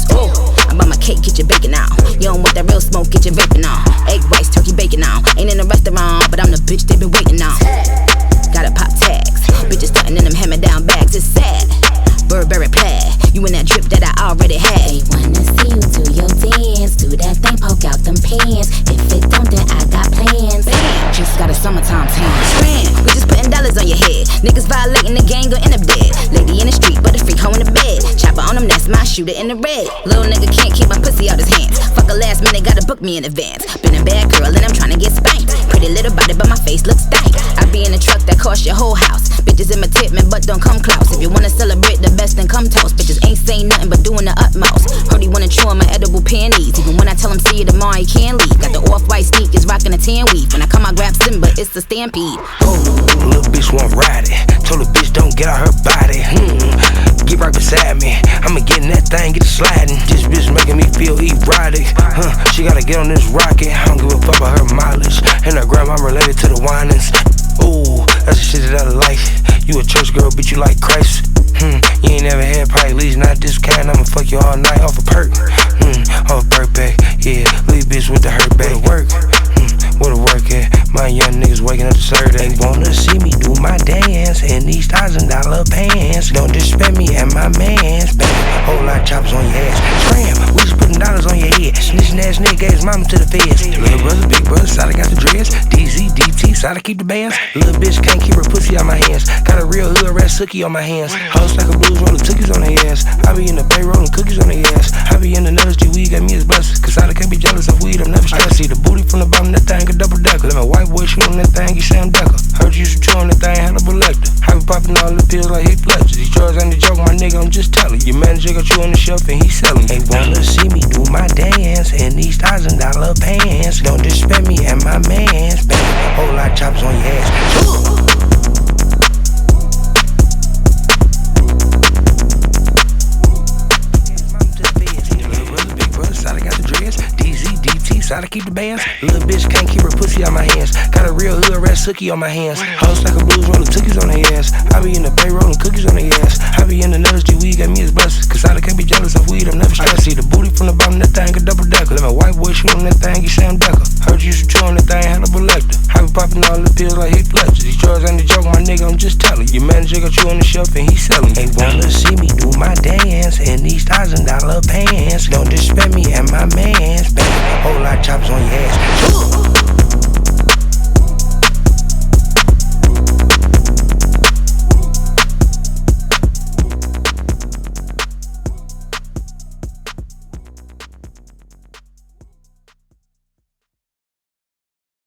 dance. Ooh, I bought my cake, get your bacon on. You don't want that real smoke, get your vaping on. Egg whites, turkey bacon on. Ain't in a restaurant, but I'm the bitch they been waiting on. Gotta pop tags, bitches stunting in them hammer-down bags. It's sad, Burberry plaid. You in that drip that I already had. They wanna see you do your dance, do that thing, poke out them pants. If it don't, then I got plans. Bam, just got a summertime tan. Scram, we just putting dollars on your head. Niggas violating the gang, go in the bed. Lady in the street, but a freak hoe in the bed. Chopper on them, that's my shooter in the red. Little nigga can't keep my pussy out his hands. Fuck a last minute, gotta book me in advance. Been a bad girl and I'm tryna get spanked. Pretty little body, but my face looks stank. I be in a truck that cost your whole house. Bitches imitate me, but don't come close. If you wanna celebrate the best, then come toast. Bitches ain't saying nothing but doing the utmost. Heard he wanna chew on my edible panties. Even when I tell him see you tomorrow, he can't leave. Got the off-white sneakers, rocking a tan weave. When I come, I grab Simba, it's the stampede. Oh, little bitch won't ride it. Told the bitch don't get out her body. Get right beside me. I'ma get in that thing, get it sliding. This bitch making me feel erotic. She gotta get on this rocket. I don't give a fuck about her mileage. And her grandma related to the Winans. Ooh, that's the shit that I like. You a church girl, bitch, you like Christ. You ain't never had probably least not this kind. I'ma fuck you all night off a perk. Off a perk back. Yeah, leave bitch with the hurt back. Where the work at? My young niggas waking up to serve. They wanna see me do my dance in these $1,000 pants. Don't disrespect me and my mans. Baby, whole lot of choppers on your ass. Scram, we just putting dollars on your head. Snitching ass nigga gave his mama to the feds. Little brother, big brother, side I got the dreads. DZ, DT, side I keep the bands. Little bitch can't keep her pussy out my hands. Got a real hood rat sookie on my hands. Hoes like a blues rolling cookies on their ass. I be in the bay rolling cookies on their ass. I be in the nuts, G weed got me as blessed. Cause I can't be jealous of weed, I'm never stressed. See the booty from the bottom, that thing a double decker. Let my white boy shoot on that thing, you Sam Decker. Heard you used to chew on that thing, had a Lecter. I be popping all the pills like Heath Ledger. These drugs ain't a joke, my nigga, I'm just telling. Your manager got you on the shelf and he selling. They wanna see me do my dance in these $1,000 pants. Don't disrespect me and my mans. Baby, whole lot of choppers on your ass. Side I keep the bands. Little bitch can't keep her pussy out my hands. Got a real hood rat sookie on my hands. Hoes like a blues rolling cookies on their ass. I be in the bay rolling cookies on their ass. I be in the nuts, G weed got me as blessed. Cause I can't be jealous of weed, I'm never stressed. See the booty from the bottom, that thing a double decker. Let my white boy shoot on that thing, you Sam Decker. Heard you used to chew on that thing, had a Lecter. I be popping all the pills like Heath Ledger. These drugs ain't a joke, my nigga, I'm just telling. Your manager got you on the shelf and he selling. They wanna see me do my dance in these $1,000 pants. Don't disrespect me and my mans.